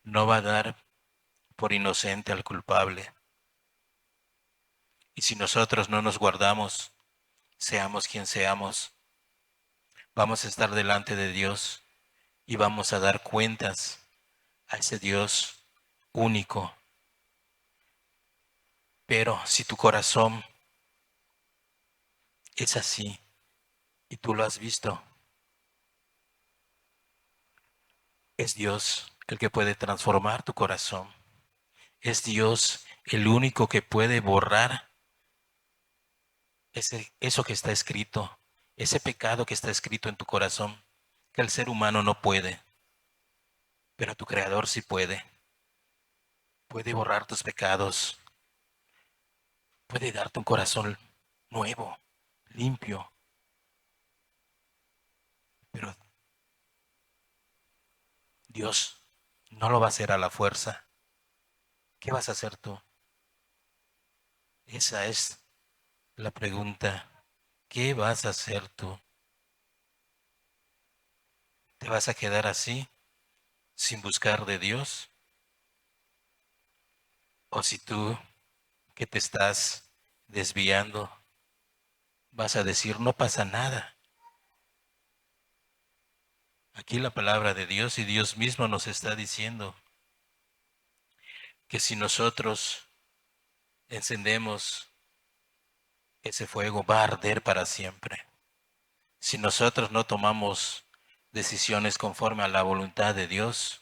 no va a dar por inocente al culpable. Y si nosotros no nos guardamos, seamos quien seamos, vamos a estar delante de Dios y vamos a dar cuentas a ese Dios único. Pero si tu corazón es así y tú lo has visto, es Dios el que puede transformar tu corazón. Es Dios el único que puede borrar eso que está escrito, ese pecado que está escrito en tu corazón, que el ser humano no puede, pero tu Creador sí puede. Puede borrar tus pecados, puede darte un corazón nuevo, limpio, pero Dios no lo va a hacer a la fuerza. ¿Qué vas a hacer tú? Esa es la pregunta. ¿Qué vas a hacer tú? ¿Te vas a quedar así, sin buscar de Dios? ¿O si tú, que te estás desviando, vas a decir, no pasa nada? Aquí la palabra de Dios y Dios mismo nos está diciendo que si nosotros encendemos ese fuego, va a arder para siempre. Si nosotros no tomamos decisiones conforme a la voluntad de Dios,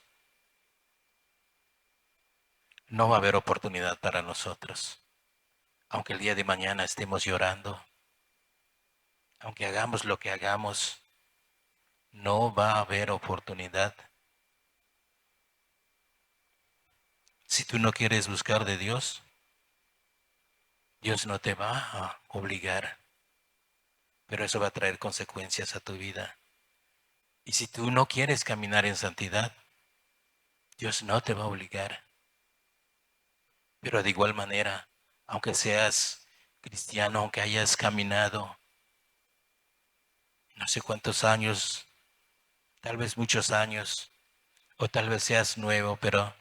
no va a haber oportunidad para nosotros. Aunque el día de mañana estemos llorando, aunque hagamos lo que hagamos, no va a haber oportunidad. Si tú no quieres buscar de Dios, Dios no te va a obligar, pero eso va a traer consecuencias a tu vida. Y si tú no quieres caminar en santidad, Dios no te va a obligar. Pero de igual manera, aunque seas cristiano, aunque hayas caminado no sé cuántos años, tal vez muchos años, o tal vez seas nuevo, pero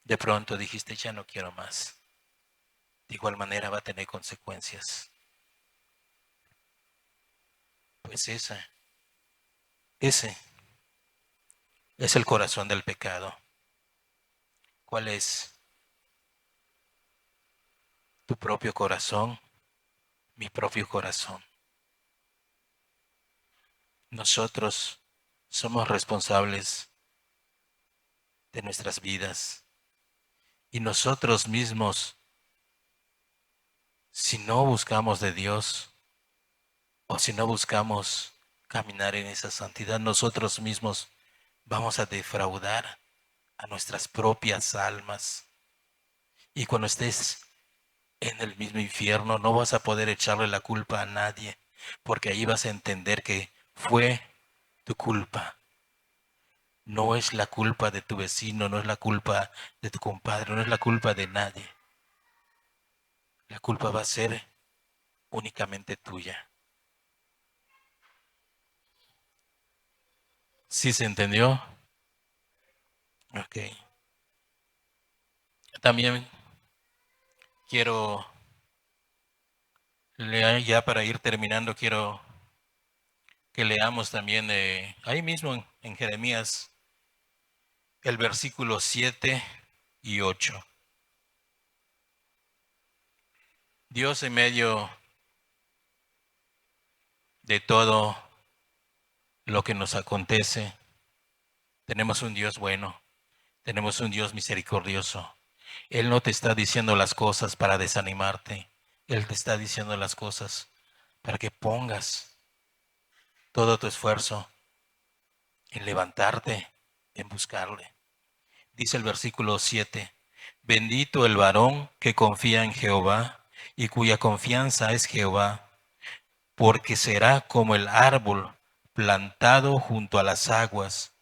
de pronto dijiste, ya no quiero más. De igual manera va a tener consecuencias. Pues ese es el corazón del pecado. ¿Cuál es tu propio corazón? Mi propio corazón. Nosotros somos responsables de nuestras vidas y nosotros mismos, si no buscamos de Dios o si no buscamos caminar en esa santidad, nosotros mismos vamos a defraudar a nuestras propias almas. Y cuando estés en el mismo infierno, no vas a poder echarle la culpa a nadie, porque ahí vas a entender que fue tu culpa. No es la culpa de tu vecino, no es la culpa de tu compadre, no es la culpa de nadie. La culpa va a ser únicamente tuya. ¿Sí se entendió? Ok. También quiero, ya para ir terminando, quiero que leamos también ahí mismo en Jeremías el versículo 7 y 8. Dios en medio de todo lo que nos acontece, tenemos un Dios bueno, tenemos un Dios misericordioso. Él no te está diciendo las cosas para desanimarte, Él te está diciendo las cosas para que pongas todo tu esfuerzo en levantarte, en buscarle. Dice el versículo 7, bendito el varón que confía en Jehová y cuya confianza es Jehová, porque será como el árbol plantado junto a las aguas,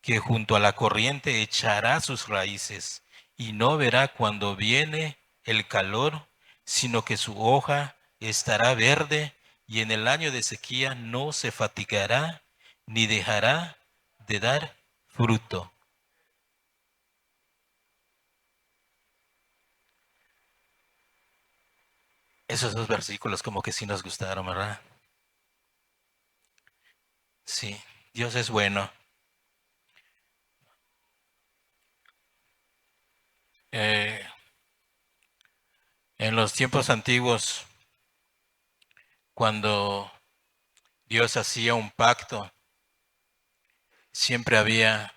que junto a la corriente echará sus raíces y no verá cuando viene el calor, sino que su hoja estará verde y en el año de sequía no se fatigará ni dejará de dar fruto. Esos dos versículos como que sí nos gustaron, ¿verdad? Sí, Dios es bueno. Eh, en los tiempos antiguos, cuando Dios hacía un pacto, siempre había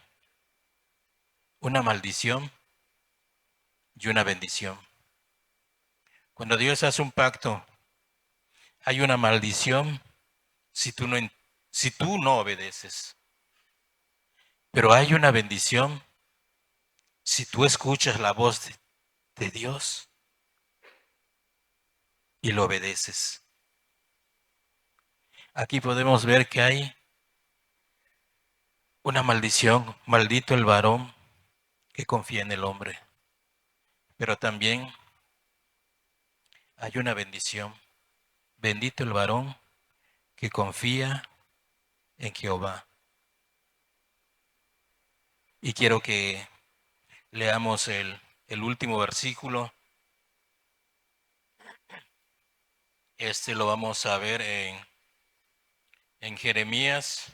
una maldición y una bendición. Cuando Dios hace un pacto, hay una maldición si si tú no obedeces. Pero hay una bendición si tú escuchas la voz de Dios y lo obedeces. Aquí podemos ver que hay una maldición, maldito el varón que confía en el hombre. Pero también hay una bendición, bendito el varón que confía en Jehová. Y quiero que leamos el último versículo. Este lo vamos a ver en Jeremías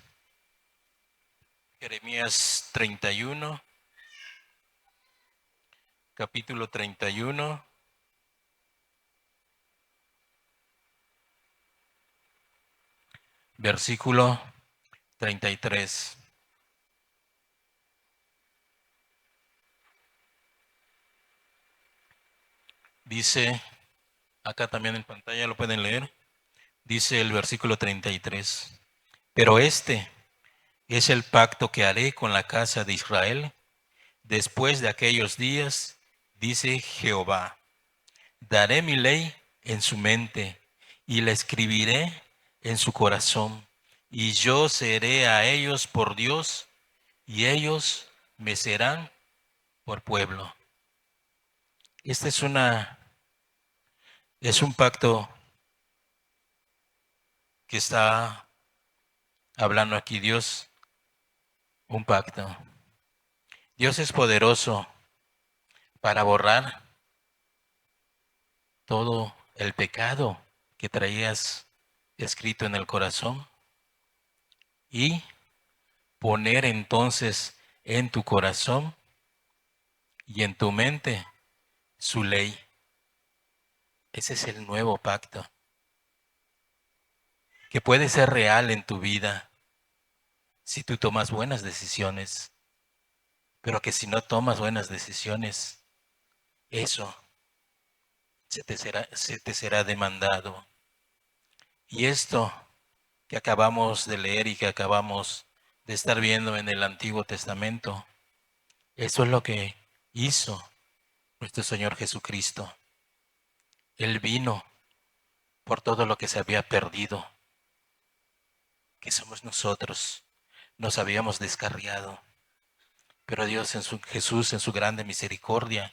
31, capítulo 31, versículo 33. Dice, acá también en pantalla lo pueden leer, dice el versículo 33. Pero este es el pacto que haré con la casa de Israel después de aquellos días, dice Jehová. Daré mi ley en su mente y la escribiré en su corazón. Y yo seré a ellos por Dios y ellos me serán por pueblo. Este es un pacto que está hablando aquí Dios, un pacto. Dios es poderoso para borrar todo el pecado que traías escrito en el corazón y poner entonces en tu corazón y en tu mente su ley. Ese es el nuevo pacto que puede ser real en tu vida si tú tomas buenas decisiones, pero que si no tomas buenas decisiones, eso se te será demandado. Y esto que acabamos de leer y que acabamos de estar viendo en el Antiguo Testamento, eso es lo que hizo nuestro Señor Jesucristo. Él vino por todo lo que se había perdido, que somos nosotros. Nos habíamos descarriado, pero Dios Jesús en su grande misericordia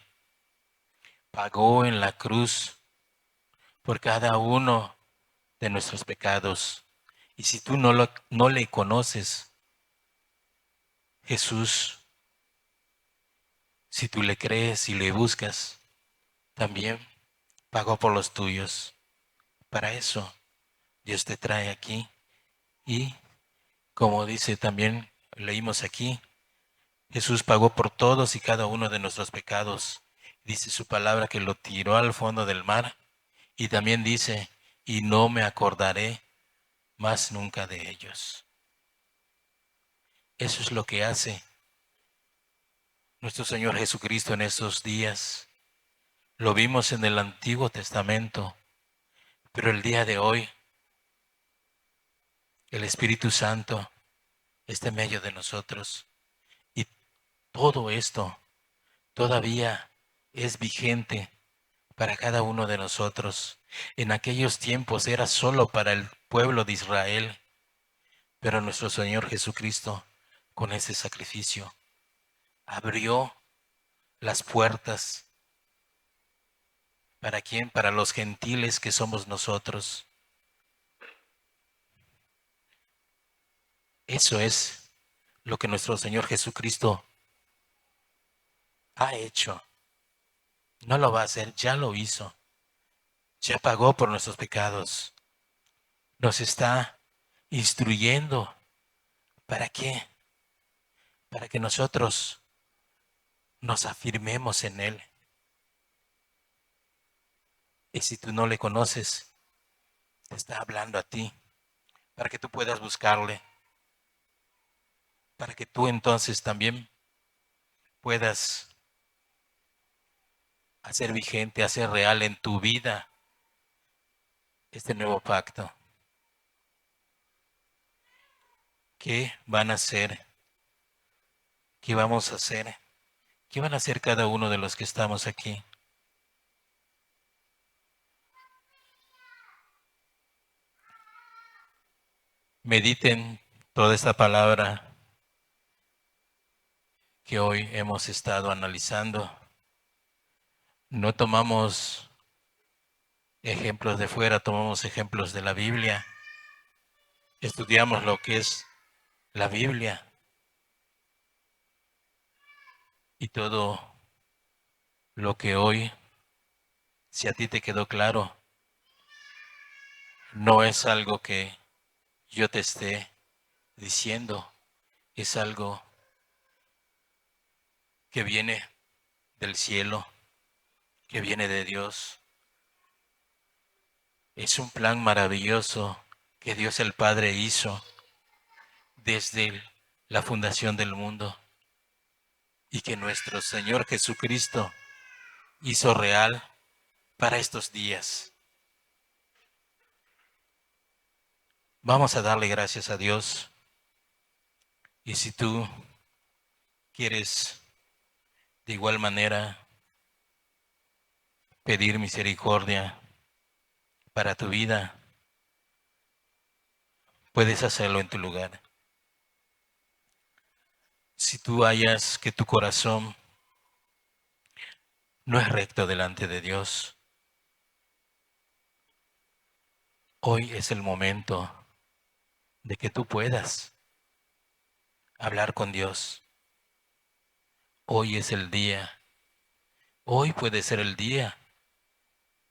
pagó en la cruz por cada uno de nuestros pecados. Y si tú no le conoces, Jesús, si tú le crees y le buscas, también pagó por los tuyos. Para eso Dios te trae aquí. Y como dice también, leímos aquí, Jesús pagó por todos y cada uno de nuestros pecados. Dice su palabra que lo tiró al fondo del mar. Y también dice, y no me acordaré más nunca de ellos. Eso es lo que hace nuestro Señor Jesucristo en estos días. Lo vimos en el Antiguo Testamento, pero el día de hoy el Espíritu Santo está en medio de nosotros y todo esto todavía es vigente para cada uno de nosotros. En aquellos tiempos era solo para el pueblo de Israel, pero nuestro Señor Jesucristo, con ese sacrificio, abrió las puertas. ¿Para quién? Para los gentiles que somos nosotros. Eso es lo que nuestro Señor Jesucristo ha hecho. No lo va a hacer, ya lo hizo. Ya pagó por nuestros pecados. Nos está instruyendo. ¿Para qué? Para que nosotros nos afirmemos en Él. Y si tú no le conoces, te está hablando a ti, para que tú puedas buscarle, para que tú entonces también puedas hacer vigente, hacer real en tu vida este nuevo pacto. ¿Qué van a hacer? ¿Qué vamos a hacer? ¿Qué van a hacer cada uno de los que estamos aquí? Mediten toda esta palabra que hoy hemos estado analizando. No tomamos ejemplos de fuera, tomamos ejemplos de la Biblia. Estudiamos lo que es la Biblia. Y todo lo que hoy, si a ti te quedó claro, no es algo que yo te esté diciendo, es algo que viene del cielo, que viene de Dios. Es un plan maravilloso que Dios el Padre hizo desde la fundación del mundo y que nuestro Señor Jesucristo hizo real para estos días. Vamos a darle gracias a Dios. Y si tú quieres de igual manera pedir misericordia para tu vida, puedes hacerlo en tu lugar. Si tú hallas que tu corazón no es recto delante de Dios, hoy es el momento de que tú puedas hablar con Dios. Hoy es el día. Hoy puede ser el día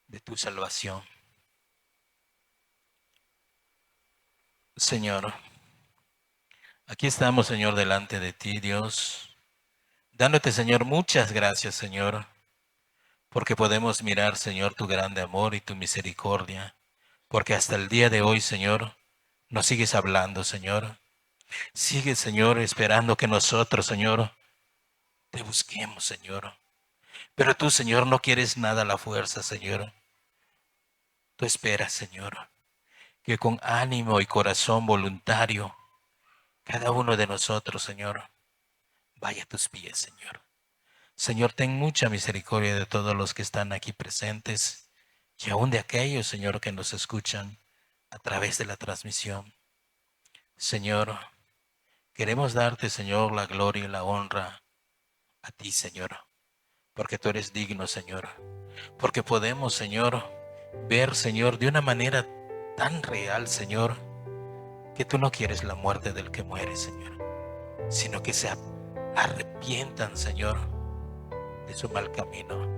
de tu salvación. Señor, aquí estamos, Señor, delante de ti, Dios, dándote, Señor, muchas gracias, Señor, porque podemos mirar, Señor, tu grande amor y tu misericordia, porque hasta el día de hoy, Señor, nos sigues hablando, Señor. Sigues, Señor, esperando que nosotros, Señor, te busquemos, Señor. Pero tú, Señor, no quieres nada a la fuerza, Señor. Tú esperas, Señor, que con ánimo y corazón voluntario, cada uno de nosotros, Señor, vaya a tus pies, Señor. Señor, ten mucha misericordia de todos los que están aquí presentes y aún de aquellos, Señor, que nos escuchan a través de la transmisión. Señor, queremos darte, Señor, la gloria y la honra a ti, Señor, porque tú eres digno, Señor, porque podemos, Señor, ver, Señor, de una manera tan real, Señor, que tú no quieres la muerte del que muere, Señor, sino que se arrepientan, Señor, de su mal camino.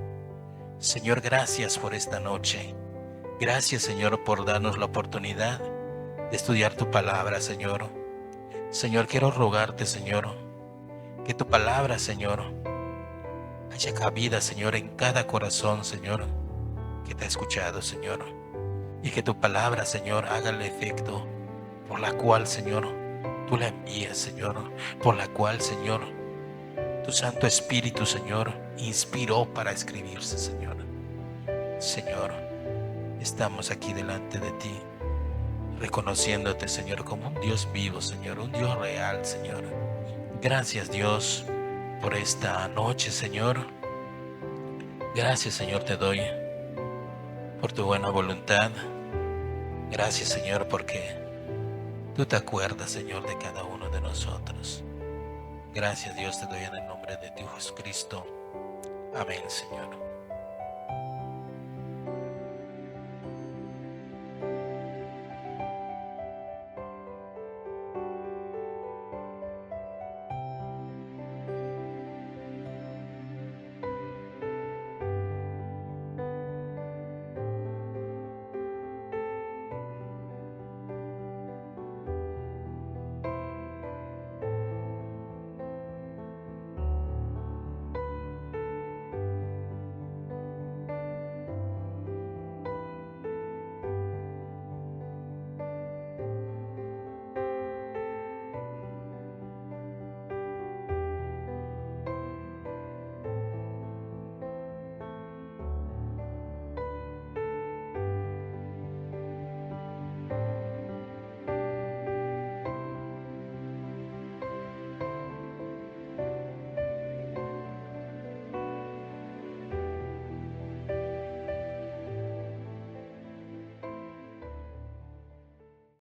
Señor, gracias por esta noche. Gracias, Señor, por darnos la oportunidad de estudiar tu palabra, Señor. Señor, quiero rogarte, Señor, que tu palabra, Señor, haya cabida, Señor, en cada corazón, Señor, que te ha escuchado, Señor. Y que tu palabra, Señor, haga el efecto por la cual, Señor, tú la envías, Señor. Por la cual, Señor, tu Santo Espíritu, Señor, inspiró para escribirse, Señor. Señor, estamos aquí delante de ti, reconociéndote, Señor, como un Dios vivo, Señor, un Dios real, Señor. Gracias, Dios, por esta noche, Señor. Gracias, Señor, te doy por tu buena voluntad. Gracias, Señor, porque tú te acuerdas, Señor, de cada uno de nosotros. Gracias, Dios, te doy en el nombre de Dios Jesucristo. Amén, Señor.